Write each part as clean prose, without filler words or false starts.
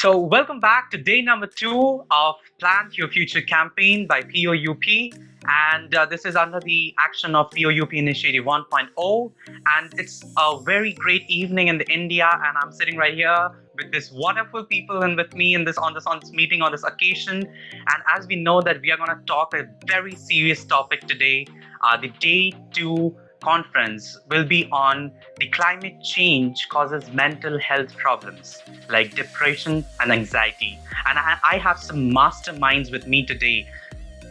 So, welcome back to day number 2 of Plant Your Future campaign by POUP. And this is under the action of POUP Initiative 1.0. And it's a very great evening in India. And I'm sitting right here with this wonderful people and with me in on this meeting on this occasion. And as we know that we are going to talk a very serious topic today, the day 2 conference will be on the climate change causes mental health problems like depression and anxiety. And I have some masterminds with me today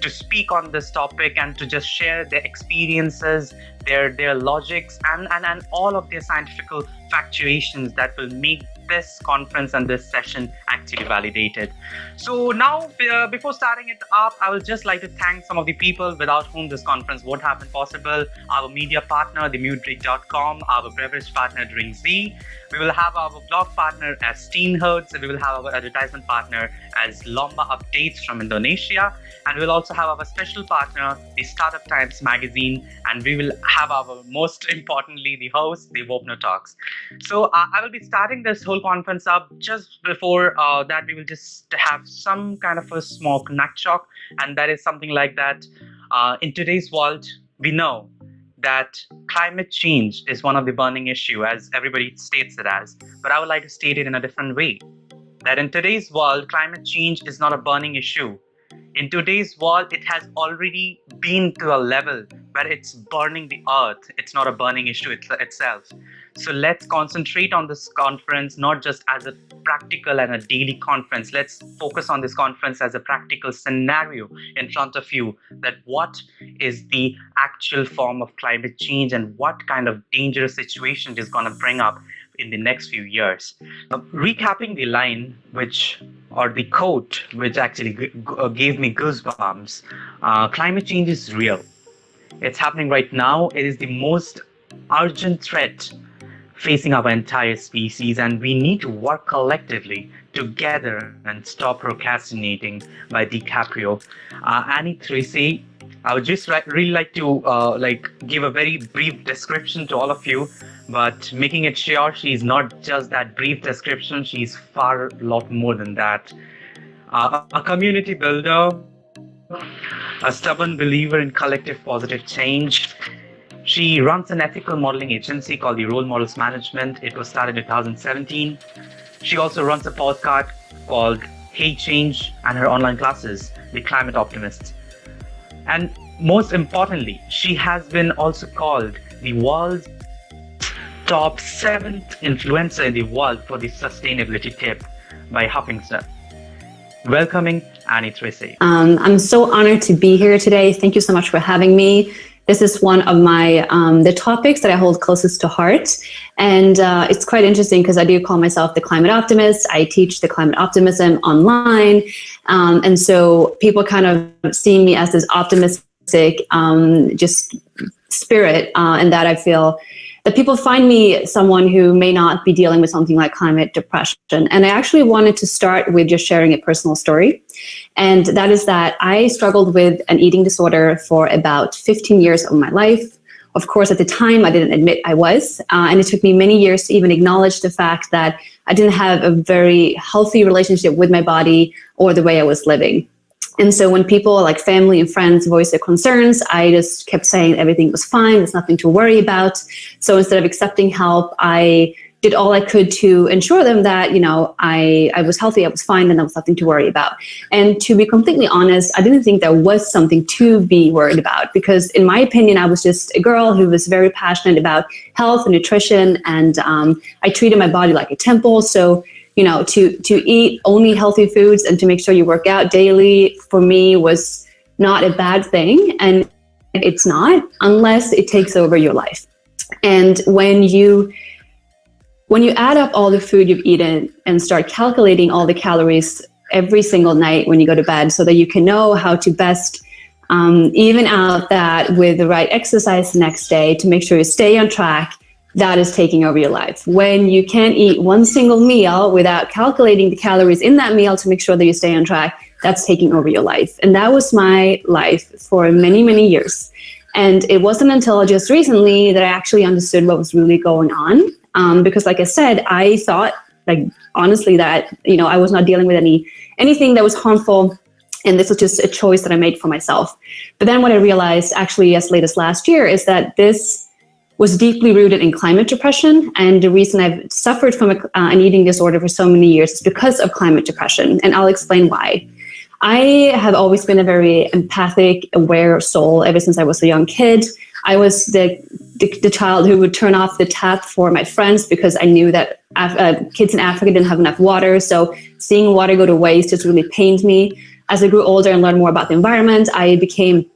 to speak on this topic and to just share their experiences, their logics, and all of their scientific factuations that will make this conference and this session actually validated. So now, before starting it up, I would just like to thank some of the people without whom this conference won't happen possible. Our media partner, themutebreak.com, our beverage partner, Drink Z. We will have our blog partner as Steenherds, and we will have our advertisement partner as Lomba Updates from Indonesia. And we'll also have our special partner, the Startup Times magazine, and we will have our, most importantly, the host, the Wopno Talks. So I will be starting this whole conference up. Just before that, we will just have some kind of a small knack shock, and that is something like that. In today's world, we know that climate change is one of the burning issue, as everybody states it as, but I would like to state it in a different way. That in today's world, climate change is not a burning issue. In today's world, it has already been to a level where it's burning the earth. It's not a burning issue itself. So let's concentrate on this conference, not just as a practical and a daily conference. Let's focus on this conference as a practical scenario in front of you, that what is the actual form of climate change and what kind of dangerous situation it is going to bring up in the next few years. Recapping the line, or the quote, which actually gave me goosebumps, climate change is real. It's happening right now. It is the most urgent threat facing our entire species, and we need to work collectively together and stop procrastinating by DiCaprio. Annie Therese, I would just really like to give a very brief description to all of you, but making it sure she's not just that brief description, she's far a lot more than that. A community builder, a stubborn believer in collective positive change. She runs an ethical modeling agency called the Role Models Management. It was started in 2017. She also runs a podcast called Hey Change and her online classes, The Climate Optimists. And most importantly, she has been also called the world's top 7th influencer in the world for the sustainability tip by Huffington. Welcoming Annie Therese. I'm so honored to be here today. Thank you so much for having me. This is one of my the topics that I hold closest to heart, and it's quite interesting because I do call myself the climate optimist. I teach the climate optimism online, and so people kind of see me as this optimistic just spirit, and that I feel that people find me someone who may not be dealing with something like climate depression. And I actually wanted to start with just sharing a personal story. And that is that I struggled with an eating disorder for about 15 years of my life. Of course, at the time, I didn't admit I was. And it took me many years to even acknowledge the fact that I didn't have a very healthy relationship with my body or the way I was living. And so when people like family and friends voiced their concerns, I just kept saying everything was fine, there's nothing to worry about. So instead of accepting help, I did all I could to ensure them that, I was healthy, I was fine, and there was nothing to worry about. And to be completely honest, I didn't think there was something to be worried about, because in my opinion, I was just a girl who was very passionate about health and nutrition, and I treated my body like a temple. So to eat only healthy foods and to make sure you work out daily for me was not a bad thing. And it's not, unless it takes over your life. And when you add up all the food you've eaten and start calculating all the calories every single night when you go to bed, so that you can know how to best even out that with the right exercise the next day to make sure you stay on track, that is taking over your life. When you can't eat one single meal without calculating the calories in that meal to make sure that you stay on track, that's taking over your life. And that was my life for many, many years. And it wasn't until just recently that I actually understood what was really going on. Because like I said, I thought like honestly that, I was not dealing with anything that was harmful. And this was just a choice that I made for myself. But then what I realized actually as late as last year is that this was deeply rooted in climate depression. And the reason I've suffered from an eating disorder for so many years is because of climate depression. And I'll explain why. I have always been a very empathic, aware soul ever since I was a young kid. I was the child who would turn off the tap for my friends because I knew that kids in Africa didn't have enough water. So seeing water go to waste just really pained me. As I grew older and learned more about the environment, I became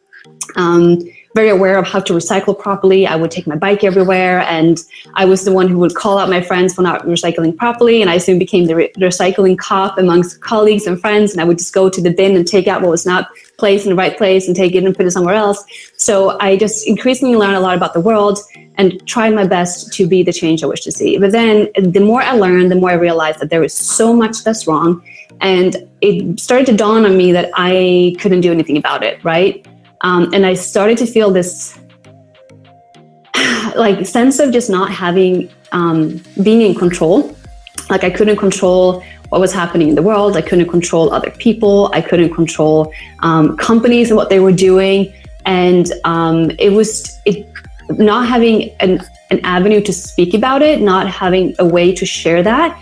very aware of how to recycle properly. I would take my bike everywhere, and I was the one who would call out my friends for not recycling properly. And I soon became the recycling cop amongst colleagues and friends. And I would just go to the bin and take out what was not placed in the right place and take it and put it somewhere else. So I just increasingly learned a lot about the world and tried my best to be the change I wish to see. But then the more I learned, the more I realized that there was so much that's wrong. And it started to dawn on me that I couldn't do anything about it, right? And I started to feel this like sense of just not having, being in control. Like I couldn't control what was happening in the world. I couldn't control other people. I couldn't control companies and what they were doing. And not having an avenue to speak about it, not having a way to share that.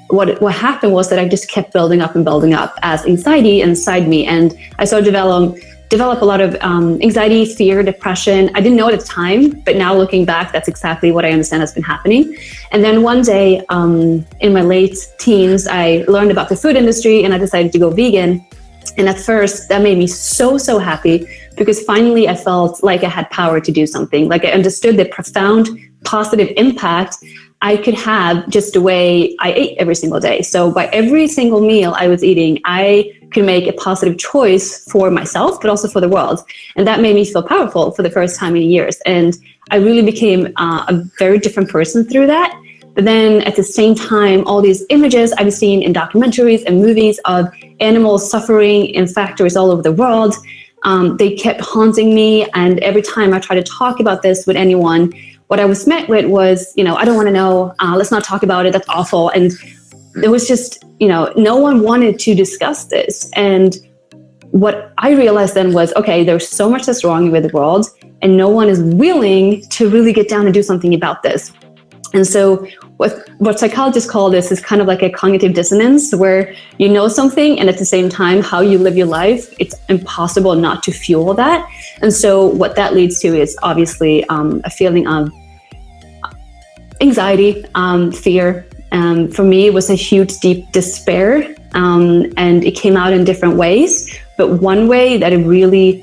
What happened was that I just kept building up as anxiety inside me. And I started to develop a lot of anxiety, fear, depression. I didn't know at the time, but now looking back, that's exactly what I understand has been happening. And then one day in my late teens, I learned about the food industry and I decided to go vegan. And at first that made me so happy because finally I felt like I had power to do something. Like I understood the profound positive impact I could have just the way I ate every single day. So by every single meal I was eating, I could make a positive choice for myself, but also for the world. And that made me feel powerful for the first time in years. And I really became a very different person through that. But then at the same time, all these images I've seen in documentaries and movies of animals suffering in factories all over the world, they kept haunting me. And every time I tried to talk about this with anyone, what I was met with was, I don't want to know, let's not talk about it, that's awful. And there was just, no one wanted to discuss this. And what I realized then was, okay, there's so much that's wrong with the world and no one is willing to really get down and do something about this. And so what psychologists call this is kind of like a cognitive dissonance, where you know something and at the same time, how you live your life, it's impossible not to fuel that. And so what that leads to is obviously a feeling of anxiety, fear. For me, it was a huge, deep despair, and it came out in different ways. But one way that it really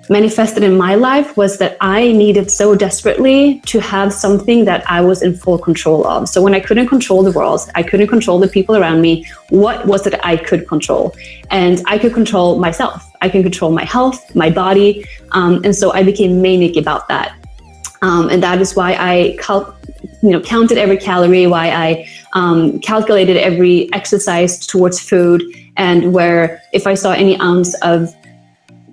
manifested in my life was that I needed so desperately to have something that I was in full control of. So when I couldn't control the world, I couldn't control the people around me, what was it I could control? And I could control myself. I can control my health, my body. And so I became manic about that. And that is why I counted every calorie, why I calculated every exercise towards food, and where if I saw any ounce of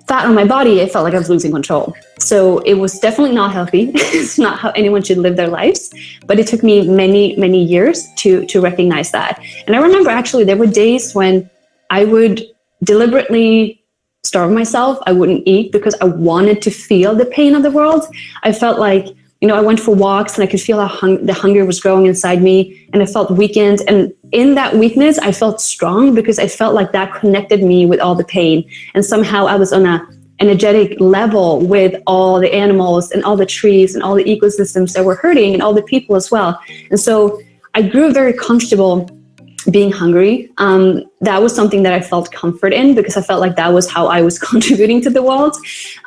fat on my body, it felt like I was losing control. So it was definitely not healthy. It's not how anyone should live their lives. But it took me many years to recognize that. And I remember actually there were days when I would deliberately starve myself. I wouldn't eat because I wanted to feel the pain of the world. I felt like, I went for walks and I could feel how the hunger was growing inside me, and I felt weakened. And in that weakness, I felt strong because I felt like that connected me with all the pain. And somehow I was on an energetic level with all the animals and all the trees and all the ecosystems that were hurting and all the people as well. And so I grew very comfortable being hungry. That was something that I felt comfort in because I felt like that was how I was contributing to the world.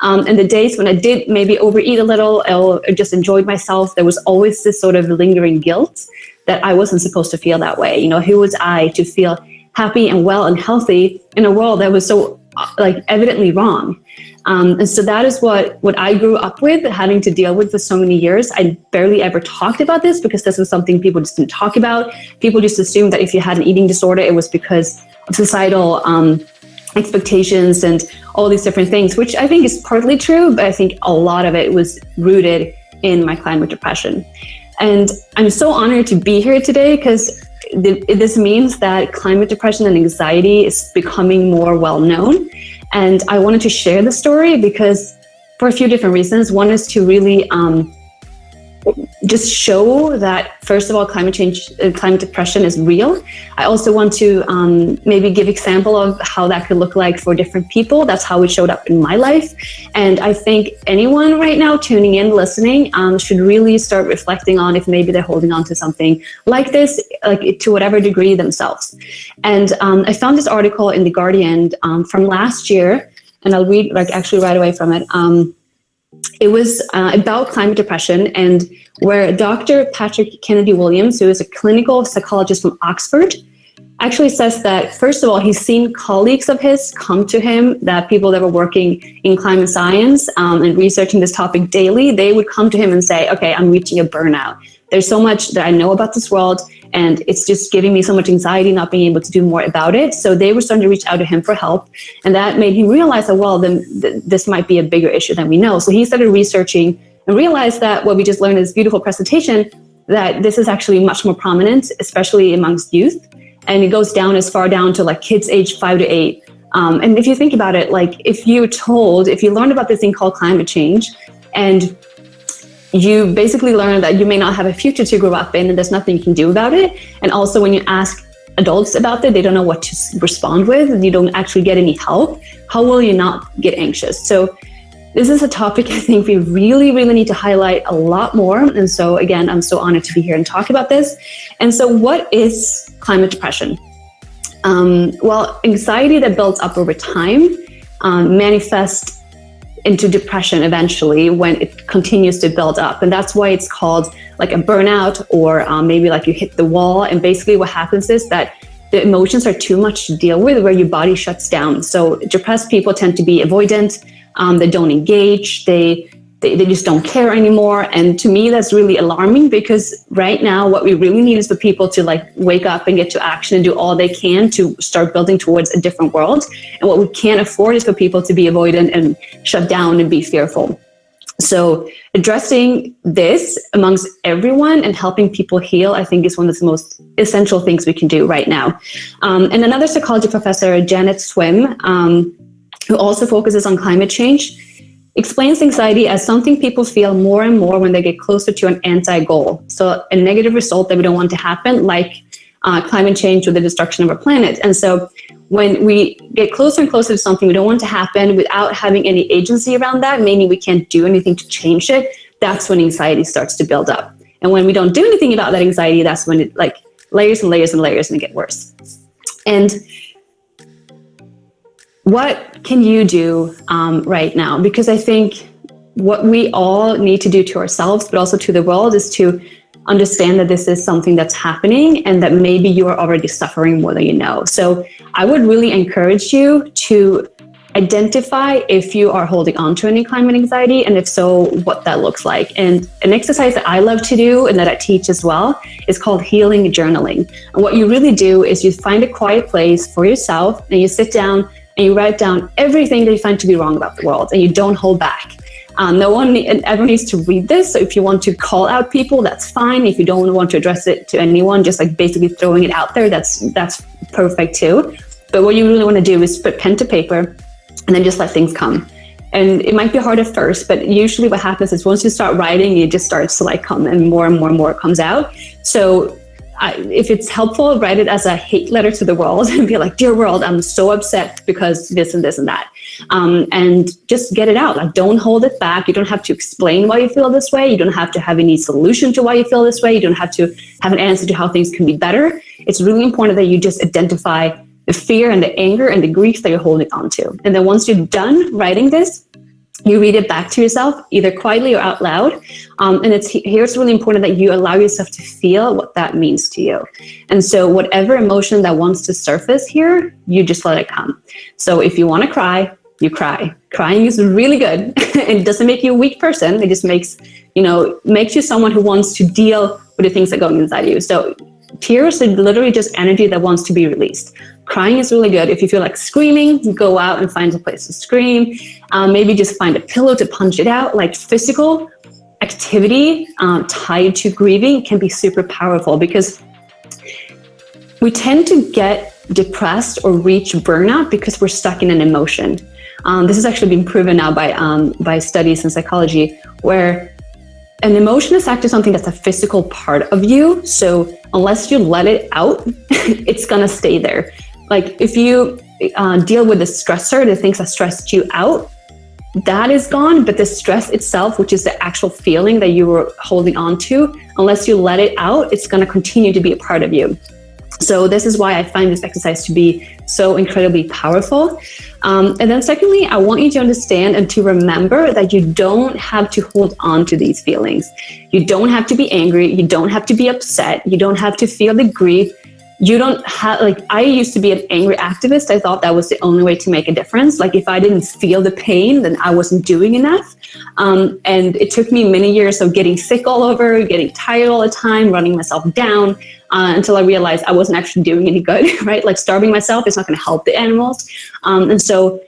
And the days when I did maybe overeat a little or just enjoyed myself, there was always this sort of lingering guilt that I wasn't supposed to feel that way. Who was I to feel happy and well and healthy in a world that was so evidently wrong? And so that is what I grew up with, having to deal with for so many years. I barely ever talked about this because this was something people just didn't talk about. People just assumed that if you had an eating disorder, it was because of societal expectations and all these different things, which I think is partly true, but I think a lot of it was rooted in my climate depression. And I'm so honored to be here today because this means that climate depression and anxiety is becoming more well known. And I wanted to share the story because for a few different reasons. One is to really just show that, first of all, climate change, climate depression is real. I also want to maybe give example of how that could look like for different people. That's how it showed up in my life. And I think anyone right now tuning in, listening, should really start reflecting on if maybe they're holding on to something like this, like to whatever degree themselves. And I found this article in The Guardian from last year, and I'll read actually right away from it. It was about climate depression, and where Dr. Patrick Kennedy Williams, who is a clinical psychologist from Oxford, actually says that, first of all, he's seen colleagues of his come to him, that people that were working in climate science and researching this topic daily, they would come to him and say, okay, I'm reaching a burnout. There's so much that I know about this world, and it's just giving me so much anxiety not being able to do more about it. So they were starting to reach out to him for help. And that made him realize that, well, then this might be a bigger issue than we know. So he started researching and realized that what we just learned in this beautiful presentation, that this is actually much more prominent, especially amongst youth. And it goes down as far down to like kids aged 5 to 8. And if you think about it, like if you learned about this thing called climate change, and you basically learn that you may not have a future to grow up in and there's nothing you can do about it. And also when you ask adults about it, they don't know what to respond with, and you don't actually get any help. How will you not get anxious? So this is a topic I think we really, really need to highlight a lot more. And so again, I'm so honored to be here and talk about this. And so what is climate depression? Well, anxiety that builds up over time manifests into depression eventually when it continues to build up. And that's why it's called like a burnout, or maybe like you hit the wall. And basically what happens is that the emotions are too much to deal with, where your body shuts down. So depressed people tend to be avoidant. They don't engage. They just don't care anymore. And to me, that's really alarming, because right now what we really need is for people to like wake up and get to action and do all they can to start building towards a different world. And what we can't afford is for people to be avoidant and shut down and be fearful. So addressing this amongst everyone and helping people heal, I think, is one of the most essential things we can do right now. And another psychology professor, Janet Swim, who also focuses on climate change, explains anxiety as something people feel more and more when they get closer to an anti-goal. So a negative result that we don't want to happen, like climate change or the destruction of our planet. And so when we get closer and closer to something we don't want to happen without having any agency around that, meaning we can't do anything to change it, that's when anxiety starts to build up. And when we don't do anything about that anxiety, that's when it like layers and layers and layers and it gets worse. And what can you do right now? Because I think what we all need to do to ourselves, but also to the world, is to understand that this is something that's happening and that maybe you are already suffering more than you know. So I would really encourage you to identify if you are holding on to any climate anxiety, and if so, what that looks like. And an exercise that I love to do and that I teach as well is called healing journaling. And what you really do is you find a quiet place for yourself and you sit down and you write down everything that you find to be wrong about the world, and you don't hold back. No one ever needs to read this. So if you want to call out people, that's fine. If you don't want to address it to anyone, just like basically throwing it out there, that's perfect too. But what you really want to do is put pen to paper and then just let things come. And it might be hard at first, but usually what happens is once you start writing, it just starts to like come, and more and more comes out. So if it's helpful, write it as a hate letter to the world and be like, dear world, I'm so upset because this and this and that. And just get it out. Like, don't hold it back. You don't have to explain why you feel this way. You don't have to have any solution to why you feel this way. You don't have to have an answer to how things can be better. It's really important that you just identify the fear and the anger and the grief that you're holding on to. And then once you're done writing this, you read it back to yourself, either quietly or out loud. And it's really important that you allow yourself to feel what that means to you. And so whatever emotion that wants to surface here, you just let it come. So if you want to cry, you cry. Crying is really good. It doesn't make you a weak person. It just makes you someone who wants to deal with the things that go inside you. So tears are literally just energy that wants to be released. Crying is really good. If you feel like screaming, go out and find a place to scream. Maybe just find a pillow to punch it out. Like physical activity tied to grieving can be super powerful, because we tend to get depressed or reach burnout because we're stuck in an emotion. This has actually been proven now by studies in psychology, where an emotion is actually something that's a physical part of you. So unless you let it out, it's gonna stay there. Like if you deal with the stressor, the things that stressed you out, that is gone, but the stress itself, which is the actual feeling that you were holding on to, unless you let it out, it's gonna continue to be a part of you. So this is why I find this exercise to be so incredibly powerful. And then secondly, I want you to understand and to remember that you don't have to hold on to these feelings. You don't have to be angry. You don't have to be upset. You don't have to feel the grief. You don't have, like, I used to be an angry activist. I thought that was the only way to make a difference. Like, if I didn't feel the pain, then I wasn't doing enough. And it took me many years of getting sick all over, getting tired all the time, running myself down, until I realized I wasn't actually doing any good, right? Like, starving myself is not going to help the animals. And so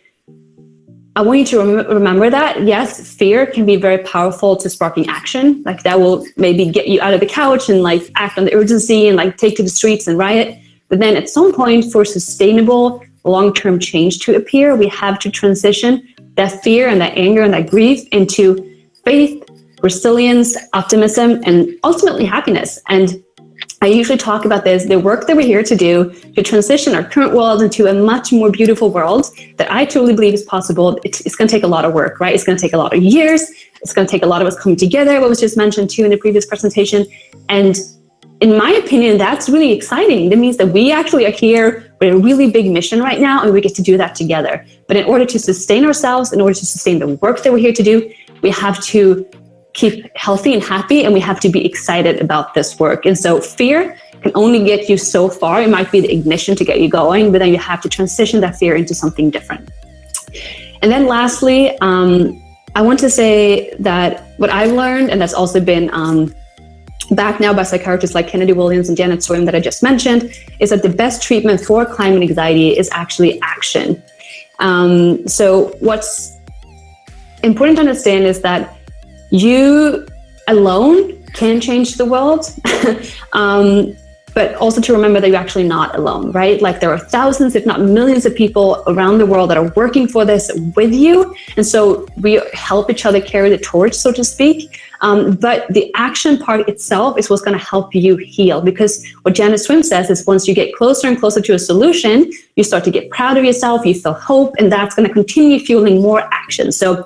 I want you to remember that, yes, fear can be very powerful to sparking action. Like, that will maybe get you out of the couch and like act on the urgency and like take to the streets and riot. But then at some point, for sustainable long-term change to appear, we have to transition that fear and that anger and that grief into faith, resilience, optimism, and ultimately happiness. And I usually talk about this, the work that we're here to do to transition our current world into a much more beautiful world that I truly believe is possible. It's going to take a lot of work, right? It's going to take a lot of years. It's going to take a lot of us coming together, what was just mentioned too in the previous presentation. And in my opinion, that's really exciting. That means that we actually are here with a really big mission right now, and we get to do that together. But in order to sustain ourselves, in order to sustain the work that we're here to do, we have to keep healthy and happy, and we have to be excited about this work. And so fear can only get you so far. It might be the ignition to get you going, but then you have to transition that fear into something different. And then lastly, I want to say that what I've learned, and that's also been backed now by psychiatrists like Kennedy Williams and Janet Swim that I just mentioned, is that the best treatment for climate anxiety is actually action. So what's important to understand is that you alone can change the world, but also to remember that you're actually not alone, right? Like, there are thousands, if not millions of people around the world that are working for this with you. And so we help each other carry the torch, so to speak. But the action part itself is what's going to help you heal, because what Janet Swim says is once you get closer and closer to a solution, you start to get proud of yourself, you feel hope, and that's going to continue fueling more action. So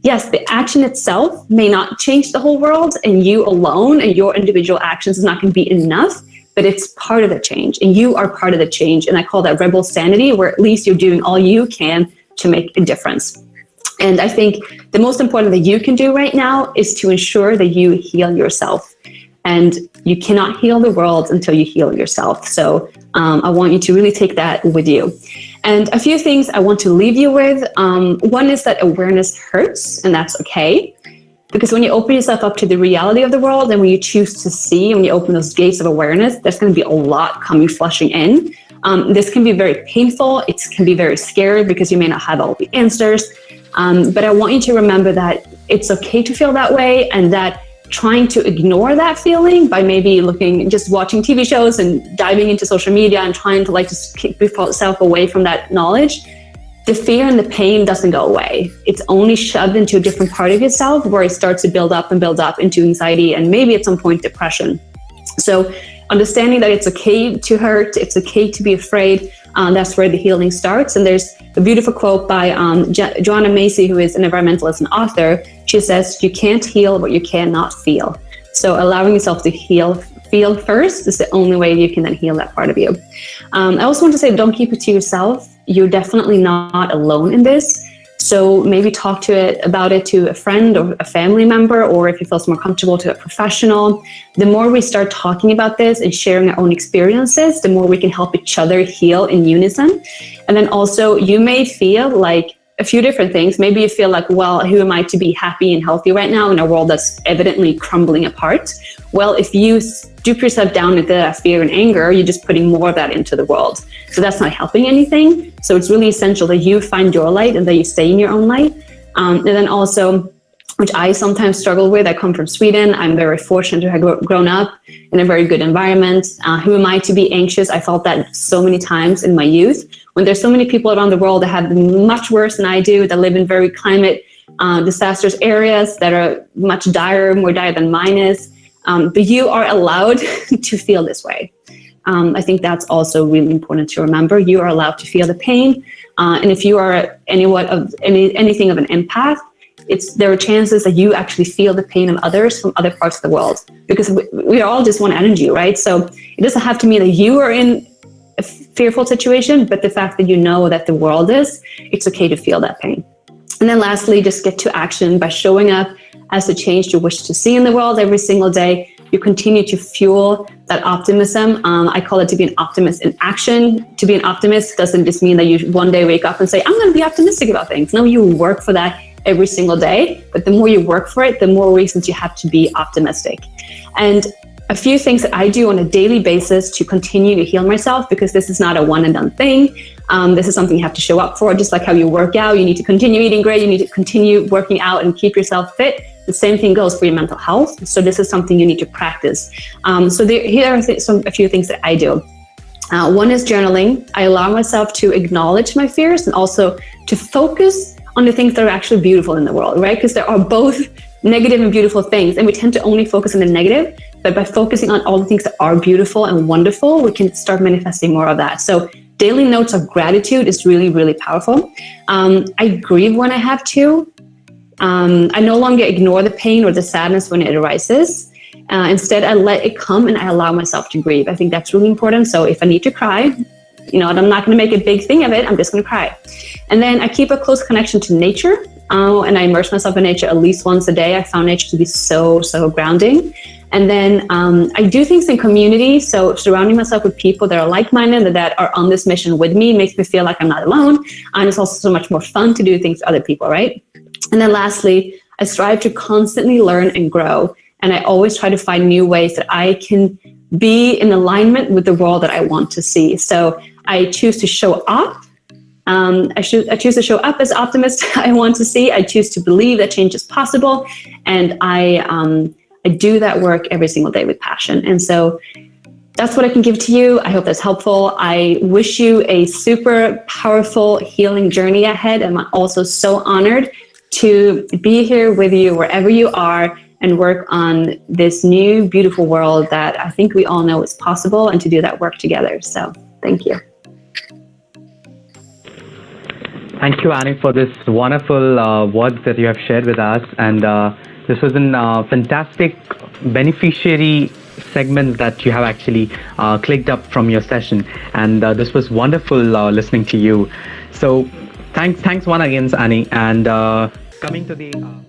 yes, the action itself may not change the whole world, and you alone and your individual actions is not going to be enough, but it's part of the change, and you are part of the change. And I call that rebel sanity, where at least you're doing all you can to make a difference. And I think the most important that you can do right now is to ensure that you heal yourself. And you cannot heal the world until you heal yourself. So I want you to really take that with you. And a few things I want to leave you with. One is that awareness hurts, and that's okay. Because when you open yourself up to the reality of the world, and when you choose to see, when you open those gates of awareness, there's going to be a lot coming flushing in. This can be very painful. It can be very scary because you may not have all the answers. But I want you to remember that it's okay to feel that way, and that trying to ignore that feeling by maybe just watching TV shows and diving into social media and trying to like just keep yourself away from that knowledge, the fear and the pain doesn't go away. It's only shoved into a different part of yourself where it starts to build up into anxiety and maybe at some point depression. So understanding that it's okay to hurt, it's okay to be afraid, that's where the healing starts. And there's a beautiful quote by Joanna Macy, who is an environmentalist and author. She says, "You can't heal what you cannot feel." So allowing yourself to feel first is the only way you can then heal that part of you. I also want to say, don't keep it to yourself. You're definitely not alone in this. So maybe talk about it to a friend or a family member, or if you feel more comfortable, to a professional. The more we start talking about this and sharing our own experiences, the more we can help each other heal in unison. And then also, you may feel like a few different things. Maybe you feel like, well, who am I to be happy and healthy right now in a world that's evidently crumbling apart? Well, if you stoop yourself down into that fear and anger, you're just putting more of that into the world. So that's not helping anything. So it's really essential that you find your light and that you stay in your own light. And then also, which I sometimes struggle with. I come from Sweden. I'm very fortunate to have grown up in a very good environment. Who am I to be anxious? I felt that so many times in my youth, when there's so many people around the world that have much worse than I do, that live in very climate disastrous areas that are much more dire than mine is. But you are allowed to feel this way. I think that's also really important to remember. You are allowed to feel the pain. And if you are anything of an empath, there are chances that you actually feel the pain of others from other parts of the world, because we are all just one energy, right? So it doesn't have to mean that you are in a fearful situation, but the fact that you know that the world is, it's okay to feel that pain. And then lastly, just get to action by showing up as the change you wish to see in the world every single day. You continue to fuel that optimism. I call it to be an optimist in action. To be an optimist doesn't just mean that you one day wake up and say, I'm going to be optimistic about things. No, you work for that every single day. But the more you work for it, the more reasons you have to be optimistic. And a few things that I do on a daily basis to continue to heal myself, because this is not a one and done thing. This is something you have to show up for. Just like how you work out, you need to continue eating great, you need to continue working out and keep yourself fit. The same thing goes for your mental health. So this is something you need to practice. Here are a few things that I do. One is journaling. I allow myself to acknowledge my fears and also to focus on the things that are actually beautiful in the world, right? Because there are both negative and beautiful things, and we tend to only focus on the negative. But by focusing on all the things that are beautiful and wonderful, we can start manifesting more of that. So daily notes of gratitude is really, really powerful. I grieve when I have to. I no longer ignore the pain or the sadness when it arises. Instead, I let it come and I allow myself to grieve. I think that's really important. So if I need to cry, and I'm not going to make a big thing of it, I'm just going to cry. And then I keep a close connection to nature, and I immerse myself in nature at least once a day. I found nature to be so, so grounding. And then I do things in community. So surrounding myself with people that are like-minded, that are on this mission with me, makes me feel like I'm not alone. And it's also so much more fun to do things with other people, right? And then lastly, I strive to constantly learn and grow. And I always try to find new ways that I can be in alignment with the world that I want to see. So I choose to show up. I choose to show up as optimist I want to see. I choose to believe that change is possible. And I do that work every single day with passion. And so that's what I can give to you. I hope that's helpful. I wish you a super powerful healing journey ahead. And I'm also so honored to be here with you wherever you are and work on this new, beautiful world that I think we all know is possible, and to do that work together. So thank you. Thank you, Annie, for this wonderful words that you have shared with us. And this was a fantastic beneficiary segment that you have actually clicked up from your session. And this was wonderful listening to you. So thanks once again, Annie. And coming to the...